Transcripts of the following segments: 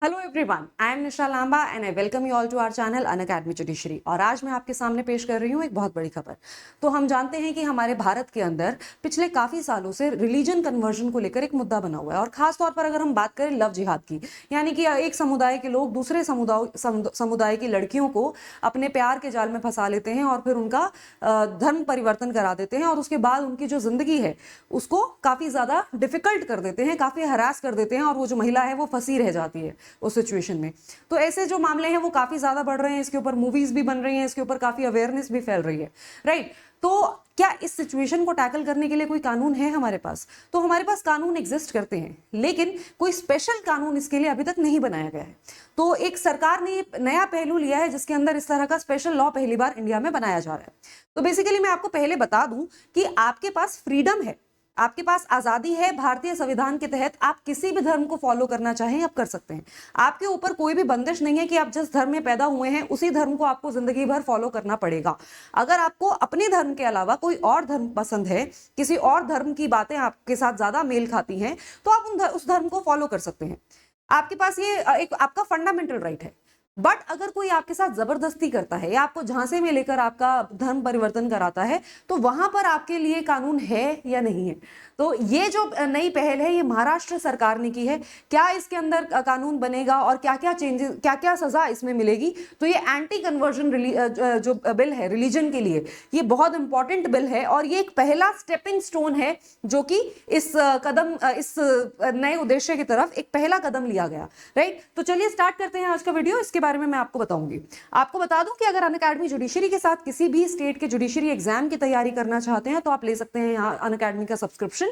Hello everyone, I am Nisha Lamba and I welcome you all to our channel Unacademy judiciary. और आज मैं आपके सामने पेश कर रही हूँ एक बहुत बड़ी खबर। तो हम जानते हैं कि हमारे भारत के अंदर पिछले काफी सालों से रिलीजन कन्वर्जन को लेकर एक मुद्दा बना हुआ है। और खास तौर पर अगर हम बात करें लव जिहाद की, यानी कि एक समुदाय के लोग दूसरे समुदाय की लड़कियों को अपने प्यार के जाल में फंसा लेते हैं और फिर उनका धर्म परिवर्तन करा देते हैं और उसके बाद उनकी जो जिंदगी है उसको काफी ज्यादा डिफिकल्ट कर देते हैं, काफी हरास कर देते हैं और वो जो महिला है वो फंसी रह जाती है उस सिचुएशन में। तो ऐसे जो मामले हैं वो काफी ज्यादा बढ़ रहे हैं, इसके ऊपर मूवीज भी बन रही हैं, इसके ऊपर काफी अवेयरनेस भी फैल रही है, राइट। तो क्या इस सिचुएशन को टैकल करने के लिए कोई कानून है हमारे पास? तो हमारे पास कानून एग्जिस्ट करते हैं, लेकिन कोई स्पेशल कानून इसके लिए अभी तक नहीं बनाया गया है। तो एक सरकार ने नया पहलू लिया है जिसके अंदर इस तरह का स्पेशल लॉ पहली बार इंडिया में बनाया जा रहा है। तो बेसिकली मैं आपको पहले बता दूं कि आपके पास फ्रीडम है, आपके पास आजादी है। भारतीय संविधान के तहत आप किसी भी धर्म को फॉलो करना चाहें आप कर सकते हैं। आपके ऊपर कोई भी बंदिश नहीं है कि आप जिस धर्म में पैदा हुए हैं उसी धर्म को आपको जिंदगी भर फॉलो करना पड़ेगा। अगर आपको अपने धर्म के अलावा कोई और धर्म पसंद है, किसी और धर्म की बातें आपके साथ ज्यादा मेल खाती हैं, तो आप उस धर्म को फॉलो कर सकते हैं। आपके पास ये एक आपका फंडामेंटल राइट है। बट अगर कोई आपके साथ जबरदस्ती करता है या आपको झांसे में लेकर आपका धर्म परिवर्तन कराता है, तो वहां पर आपके लिए कानून है या नहीं है। तो ये जो नई पहल है ये महाराष्ट्र सरकार ने की है। क्या इसके अंदर कानून बनेगा और क्या क्या चेंजेस, क्या क्या सजा इसमें मिलेगी? तो ये एंटी कन्वर्जन जो बिल है रिलीजन के लिए, ये बहुत इंपॉर्टेंट बिल है और ये एक पहला स्टेपिंग स्टोन है जो कि इस नए उद्देश्य की तरफ एक पहला कदम लिया गया, राइट। तो चलिए स्टार्ट करते हैं आज का वीडियो। इसके बारे में मैं आपको बताऊंगी। आपको बता दूं कि अगर अनअकैडमी जुडिशरी के साथ किसी भी स्टेट के जुडिशरी एग्जाम की तैयारी करना चाहते हैं तो आप ले सकते हैं यहाँ अनअकैडमी का सब्सक्रिप्शन।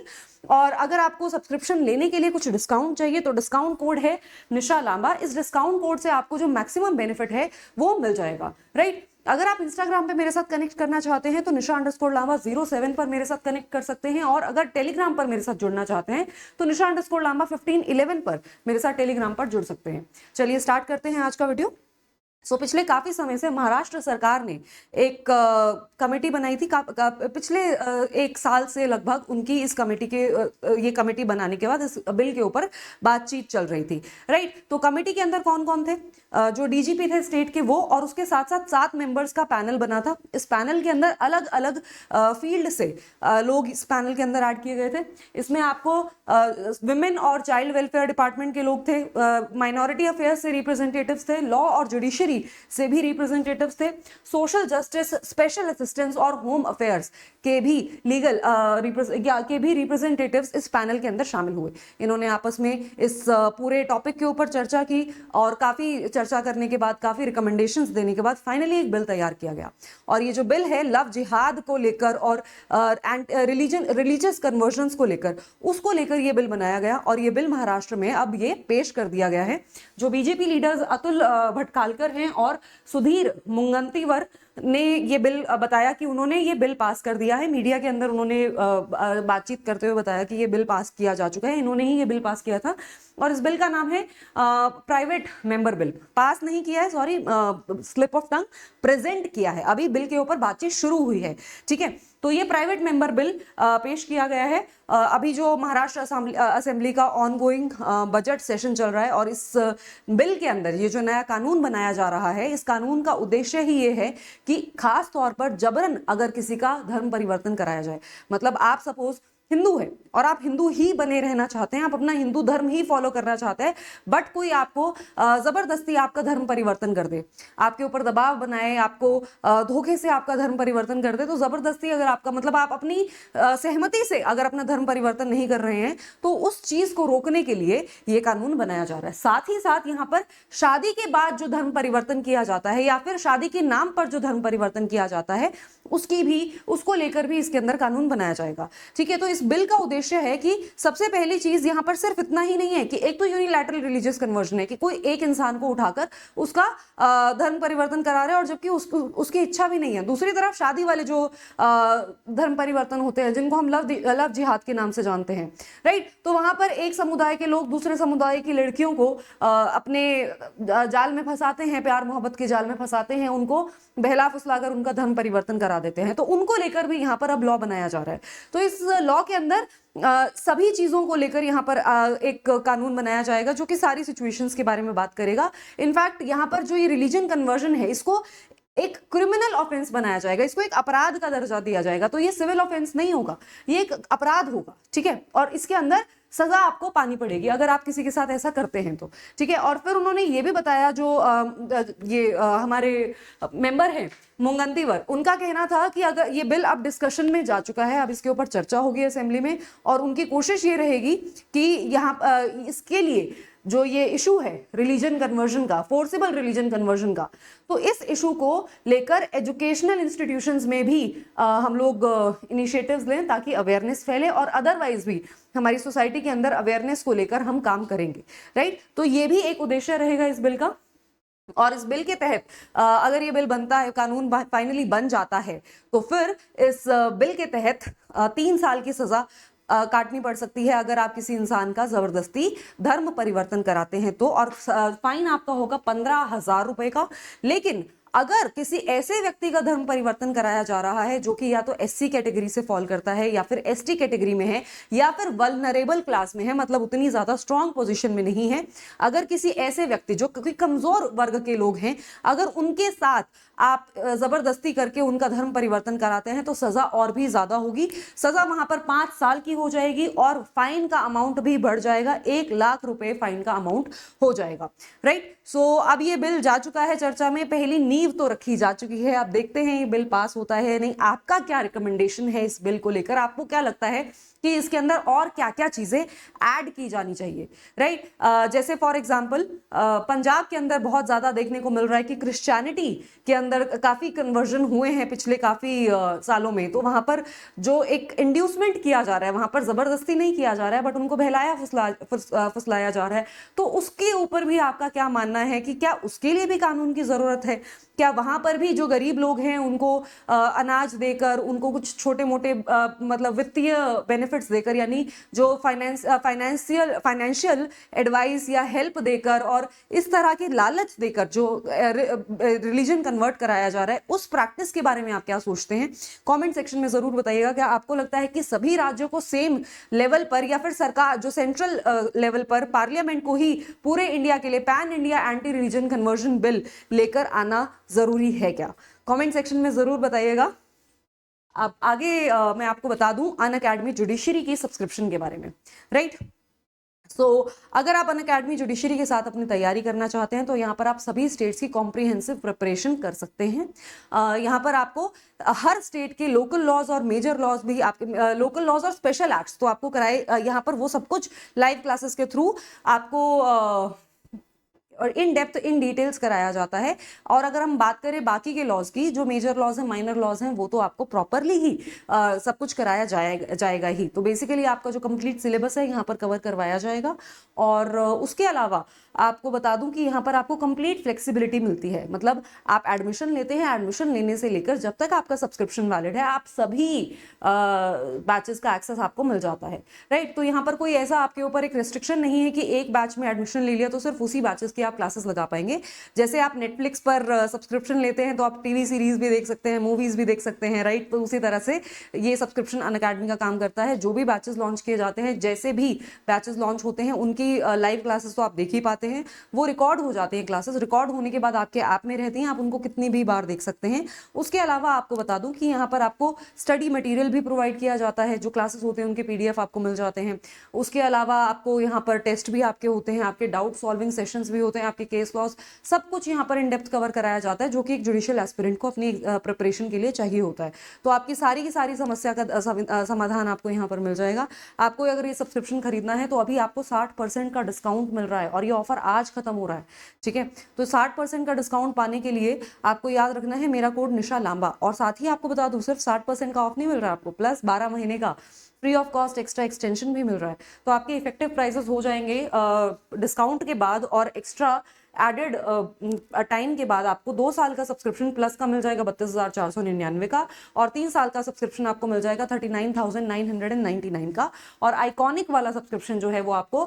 और अगर आपको सब्सक्रिप्शन लेने के लिए कुछ डिस्काउंट चाहिए तो डिस्काउंट कोड है निशा लांबा। इस डिस्काउंट कोड से आपको जो मैक्सिमम बेनिफिट है वो मिल जाएगा, राइट। अगर आप इंस्टाग्राम पे मेरे साथ कनेक्ट करना चाहते हैं तो निशा_लांबा07 पर मेरे साथ कनेक्ट कर सकते हैं। और अगर टेलीग्राम पर मेरे साथ जुड़ना चाहते हैं तो निशा_लांबा1511 पर मेरे साथ टेलीग्राम पर जुड़ सकते हैं। चलिए स्टार्ट करते हैं आज का वीडियो। पिछले काफी समय से महाराष्ट्र सरकार ने एक कमेटी बनाई थी। पिछले एक साल से लगभग उनकी इस कमेटी के ये कमेटी बनाने के बाद इस बिल के ऊपर बातचीत चल रही थी, राइट। तो कमेटी के अंदर कौन कौन थे? जो डीजीपी थे स्टेट के वो, और उसके साथ साथ 7 मेंबर्स का पैनल बना था। इस पैनल के अंदर अलग अलग फील्ड से लोग इस पैनल के अंदर ऐड किए गए थे। इसमें आपको विमेन और चाइल्ड वेलफेयर डिपार्टमेंट के लोग थे, माइनॉरिटी अफेयर्स से रिप्रेजेंटेटिव्स थे, लॉ और जुडिशरी से भी रिप्रेजेंटेटिव्स थे, सोशल जस्टिस, स्पेशल असिस्टेंस और होम अफेयर्स के भी लीगल के भी रिप्रेजेंटेटिव्स इस पैनल के अंदर शामिल हुए। इन्होंने आपस में इस पूरे टॉपिक के ऊपर चर्चा की और काफी चर्चा करने के बाद, काफी रिकमेंडेशंस देने के बाद फाइनली एक बिल तैयार किया गया। और ये जो बिल है लव जिहाद को लेकर और रिलीजियस कन्वर्जन्स को लेकर, उसको लेकर ये बिल बनाया गया और ये बिल महाराष्ट्र में अब ये पेश कर दिया गया है। जो बीजेपी लीडर्स अतुल भटकालकर हैं और सुधीर मुंगंतीवर ने ये बिल बताया कि उन्होंने ये बिल पास कर दिया है। मीडिया के अंदर उन्होंने बातचीत करते हुए बताया कि ये बिल पास किया जा चुका है, इन्होंने ही ये बिल पास किया था। और इस बिल का नाम है प्राइवेट मेंबर बिल। पास नहीं किया है, sorry, slip of tongue, present किया है। अभी बिल के ऊपर बातचीत शुरू हुई है, ठीक है। तो ये प्राइवेट मेंबर बिल पेश किया गया है। अभी जो महाराष्ट्र असेंबली का ऑनगोइंग बजट सेशन चल रहा है और इस बिल के अंदर ये जो नया कानून बनाया जा रहा है, इस कानून का उद्देश्य ही ये है कि खास तौर पर जबरन अगर किसी का धर्म परिवर्तन कराया जाए, मतलब आप सपोज हिंदू है और आप हिंदू ही बने रहना चाहते हैं, आप अपना हिंदू धर्म ही फॉलो करना चाहते हैं, बट कोई आपको जबरदस्ती आपका धर्म परिवर्तन कर दे, आपके ऊपर दबाव बनाए, आपको धोखे से आपका धर्म परिवर्तन कर दे, तो जबरदस्ती अगर आपका, मतलब आप अपनी सहमति से अगर अपना धर्म परिवर्तन नहीं कर रहे हैं, तो उस चीज को रोकने के लिए ये कानून बनाया जा रहा है। साथ ही साथ यहाँ पर शादी के बाद जो धर्म परिवर्तन किया जाता है या फिर शादी के नाम पर जो धर्म परिवर्तन किया जाता है उसको लेकर भी इसके अंदर कानून बनाया जाएगा, ठीक है। तो इस बिल का उद्देश्य है कि सबसे पहली चीज यहां पर सिर्फ इतना ही नहीं है कि एक तो यूनिलैटरल रिलीजियस कन्वर्जन है कि कोई एक इंसान को उठाकर उसका धर्म परिवर्तन करा रहे हैं और जबकि उसकी इच्छा भी नहीं है। दूसरी तरफ शादी वाले जो धर्म परिवर्तन होते हैं जिनको हम लव जिहाद के नाम से जानते हैं, राइट। तो वहां पर एक समुदाय के लोग दूसरे समुदाय की लड़कियों को अपने जाल में फंसाते हैं, प्यार मोहब्बत के जाल में फंसाते हैं, उनको बहला फुसलाकर उनका धर्म परिवर्तन करा देते हैं। तो उनको लेकर भी यहाँ पर अब लॉ बनाया जा रहा है। तो इस लॉ के अंदर सभी चीजों को लेकर यहाँ पर एक कानून बनाया जाएगा जो कि सारी सिचुएशंस के बारे में बात करेगा। इनफैक्ट यहाँ पर जो ये रिलीजन कन्वर्जन है इसको एक क्रिमिनल ऑफेंस बनाया जाएगा, इसको एक अपराध का दर्जा दिया जाएगा। तो ये सिविल ऑफेंस नहीं होगा, ये एक अपराध होगा, ठीक है। और इसके अंदर सजा आपको पानी पड़ेगी अगर आप किसी के साथ ऐसा करते हैं तो, ठीक है। और फिर उन्होंने ये भी बताया, जो हमारे मेंबर हैं मुंगंतीवर, उनका कहना था कि अगर ये बिल अब डिस्कशन में जा चुका है, अब इसके ऊपर चर्चा होगी असेंबली में, और उनकी कोशिश ये रहेगी कि यहाँ इसके लिए जो ये इशू है रिलीजन कन्वर्जन का, फोर्सिबल रिलीजन कन्वर्जन का, तो इस इशू को लेकर एजुकेशनल इंस्टीट्यूशंस में भी हम लोग इनिशिएटिव्स लें ताकि अवेयरनेस फैले, और अदरवाइज भी हमारी सोसाइटी के अंदर अवेयरनेस को लेकर हम काम करेंगे, राइट। तो ये भी एक उद्देश्य रहेगा इस बिल का। और इस बिल के तहत अगर ये बिल बनता है, कानून फाइनली बन जाता है, तो फिर इस बिल के तहत 3 साल की सजा काटनी पड़ सकती है अगर आप किसी इंसान का जबरदस्ती धर्म परिवर्तन कराते हैं तो, और फाइन आपका होगा 15,000 रुपए का। लेकिन अगर किसी ऐसे व्यक्ति का धर्म परिवर्तन कराया जा रहा है जो कि या तो एससी कैटेगरी से फॉल करता है, या फिर एसटी कैटेगरी में है, या फिर वल्नरेबल क्लास में है, मतलब उतनी ज्यादा स्ट्रांग पोजीशन में नहीं है, अगर किसी ऐसे व्यक्ति जो कमजोर वर्ग के लोग हैं, अगर उनके साथ आप जबरदस्ती करके उनका धर्म परिवर्तन कराते हैं तो सजा और भी ज्यादा होगी। सजा वहां पर 5 साल की हो जाएगी, और फाइन का अमाउंट भी बढ़ जाएगा, 1 लाख रुपए फाइन का अमाउंट हो जाएगा, राइट। सो अब ये बिल जा चुका है चर्चा में, पहली नींव तो रखी जा चुकी है। अब देखते हैं ये बिल पास होता है नहीं। आपका क्या रिकमेंडेशन है इस बिल को लेकर? आपको क्या लगता है कि इसके अंदर और क्या क्या चीजें ऐड की जानी चाहिए, राइट। जैसे फॉर एग्जांपल पंजाब के अंदर बहुत ज्यादा देखने को मिल रहा है कि क्रिश्चियनिटी के अंदर काफी कन्वर्जन हुए हैं पिछले काफी सालों में। तो वहां पर जो एक इंड्यूसमेंट किया जा रहा है, वहां पर जबरदस्ती नहीं किया जा रहा है, बट उनको बहलाया फुसलाया जा रहा है। तो उसके ऊपर भी आपका क्या मानना है कि क्या उसके लिए भी कानून की जरूरत है? क्या वहां पर भी जो गरीब लोग हैं उनको अनाज देकर, उनको कुछ छोटे मोटे मतलब वित्तीय बेनिफिट्स देकर, यानी जो फाइनेंशियल एडवाइस या हेल्प देकर और इस तरह की लालच देकर जो रिलीजन कन्वर्ट कराया जा रहा है, उस प्रैक्टिस के बारे में आप क्या सोचते हैं? कमेंट सेक्शन में जरूर बताइएगा। क्या आपको लगता है कि सभी राज्यों को सेम लेवल पर, या फिर सरकार जो सेंट्रल लेवल पर पार्लियामेंट को ही पूरे इंडिया के लिए pan India anti religion conversion bill लेकर आना जरूरी है क्या? कमेंट सेक्शन में जरूर बताइएगा। अब आगे मैं आपको बता दूं अनअकैडमी जुडिशरी की सब्सक्रिप्शन के बारे में, राइट। सो अगर आप अनअकैडमी जुडिशरी के साथ अपनी तैयारी करना चाहते हैं तो यहाँ पर आप सभी स्टेट्स की कॉम्प्रिहेंसिव प्रिपरेशन कर सकते हैं। यहाँ पर आपको हर स्टेट के लोकल लॉज और मेजर लॉज भी, आपके लोकल लॉज और स्पेशल एक्ट्स तो आपको कराए, यहाँ पर वो सब कुछ लाइव क्लासेस के थ्रू आपको और इन डेप्थ इन डिटेल्स कराया जाता है। और अगर हम बात करें बाकी के लॉज की, जो मेजर लॉज हैं, माइनर लॉज हैं, वो तो आपको प्रॉपरली ही सब कुछ कराया जाएगा ही। तो बेसिकली आपका जो कंप्लीट सिलेबस है यहाँ पर कवर करवाया जाएगा। और उसके अलावा आपको बता दूं कि यहाँ पर आपको कंप्लीट फ्लेक्सिबिलिटी मिलती है। मतलब आप एडमिशन लेते हैं, एडमिशन लेने से लेकर जब तक आपका सब्सक्रिप्शन वैलिड है, आप सभी बैचेस का एक्सेस आपको मिल जाता है, राइट। तो यहाँ पर कोई ऐसा आपके ऊपर एक रिस्ट्रिक्शन नहीं है कि एक बैच में एडमिशन ले लिया तो सिर्फ उसी बैचेस की आप क्लासेस लगा पाएंगे। जैसे आप नेटफ्लिक्स पर सब्सक्रिप्शन लेते हैं तो आप टीवी सीरीज भी देख सकते हैं, मूवीज भी देख सकते हैं, राइट। तो उसी तरह से ये सब्सक्रिप्शन अनअकैडमी का काम करता है। जो भी बैचेस लॉन्च किए जाते हैं, जैसे भी बैचेस लॉन्च होते हैं, उनकी लाइव क्लासेस तो आप देख ही पाते हैं, वो रिकॉर्ड हो जाते हैं। क्लासेस रिकॉर्ड होने के बाद आपके ऐप में रहती हैं, आप उनको कितनी भी बार देख सकते हैं। उसके अलावा आपको बता दूं कि यहाँ पर आपको स्टडी मटेरियल भी प्रोवाइड किया जाता है, जो क्लासेस होते हैं उनके PDF आपको मिल जाते हैं। उसके अलावा आपको यहाँ पर टेस्ट भी आपके होते हैं, आपके डाउट सॉल्विंग सेशंस भी होते हैं, आपके केस लॉस, सब कुछ यहाँ पर इन डेप्थ कवर कराया जाता है, जो कि एक जुडिशियल एस्पिरेंट को अपनी प्रिपरेशन के लिए चाहिए होता है। तो आपकी सारी की सारी समस्या का समाधान आपको यहाँ पर मिल जाएगा। आपको अगर ये सब्सक्रिप्शन खरीदना है तो अभी आपको 60% का डिस्काउंट मिल रहा है, और ये ऑफर आज खत्म हो रहा है, ठीक है। तो 60% का डिस्काउंट पाने के लिए आपको याद रखना है मेरा कोड निशा लांबा। और साथ ही आपको बता दूं, सिर्फ 60% का ऑफ नहीं मिल रहा है आपको, प्लस 12 महीने का free of cost extra extension भी मिल रहा है। तो आपके इफेक्टिव प्राइसेस हो जाएंगे डिस्काउंट के बाद और एक्स्ट्रा एडेड टाइम के बाद आपको 2 साल का सब्सक्रिप्शन प्लस का मिल जाएगा 32,499 का, और 3 साल का सब्सक्रिप्शन आपको मिल जाएगा 39,999 का, और आइकॉनिक वाला सब्सक्रिप्शन जो है वो आपको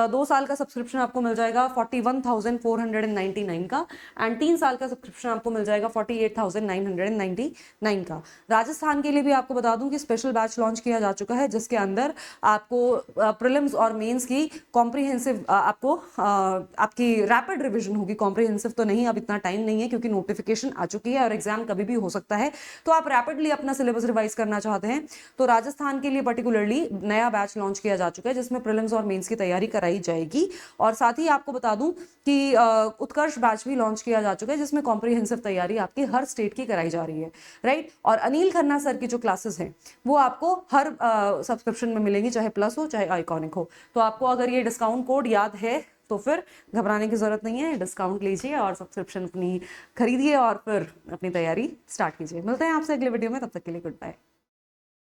2 साल का सब्सक्रिप्शन आपको मिल जाएगा 41,499 का, एंड 3 साल का सब्सक्रिप्शन आपको मिल जाएगा 48,999 का। राजस्थान के लिए भी आपको बता दूं कि स्पेशल बैच लॉन्च किया जा चुका है, जिसके अंदर आपको प्रीलिम्स और मेंस की कॉम्प्रिहेंसिव आपको आपकी रैपिड रिवीजन होगी। कॉम्प्रिहेंसिव तो नहीं, अब इतना टाइम नहीं है क्योंकि नोटिफिकेशन आ चुकी है और एग्जाम कभी भी हो सकता है। तो आप रैपिडली अपना सिलेबस रिवाइज करना चाहते हैं तो राजस्थान के लिए पर्टिकुलरली नया बैच लॉन्च किया जा चुका है, जिसमें प्रीलिम्स और मेंस की तैयारी कराई जाएगी। और साथ ही आपको बता दूं कि उत्कर्ष बैच भी लॉन्च किया जा चुका है, जिसमें कॉम्प्रिहेंसिव तैयारी आपकी हर स्टेट की कराई जा रही है, राइट। और अनिल खन्ना सर की जो क्लासेस हैं वो आपको हर सब्सक्रिप्शन में मिलेंगी, चाहे प्लस हो चाहे आइकॉनिक हो। तो आपको अगर ये डिस्काउंट कोड याद है तो फिर घबराने की जरूरत नहीं है, डिस्काउंट लीजिए और सब्सक्रिप्शन अपनी खरीदिए और फिर अपनी तैयारी स्टार्ट कीजिए। मिलते हैं आपसे अगले वीडियो में, तब तक के लिए गुड बाय।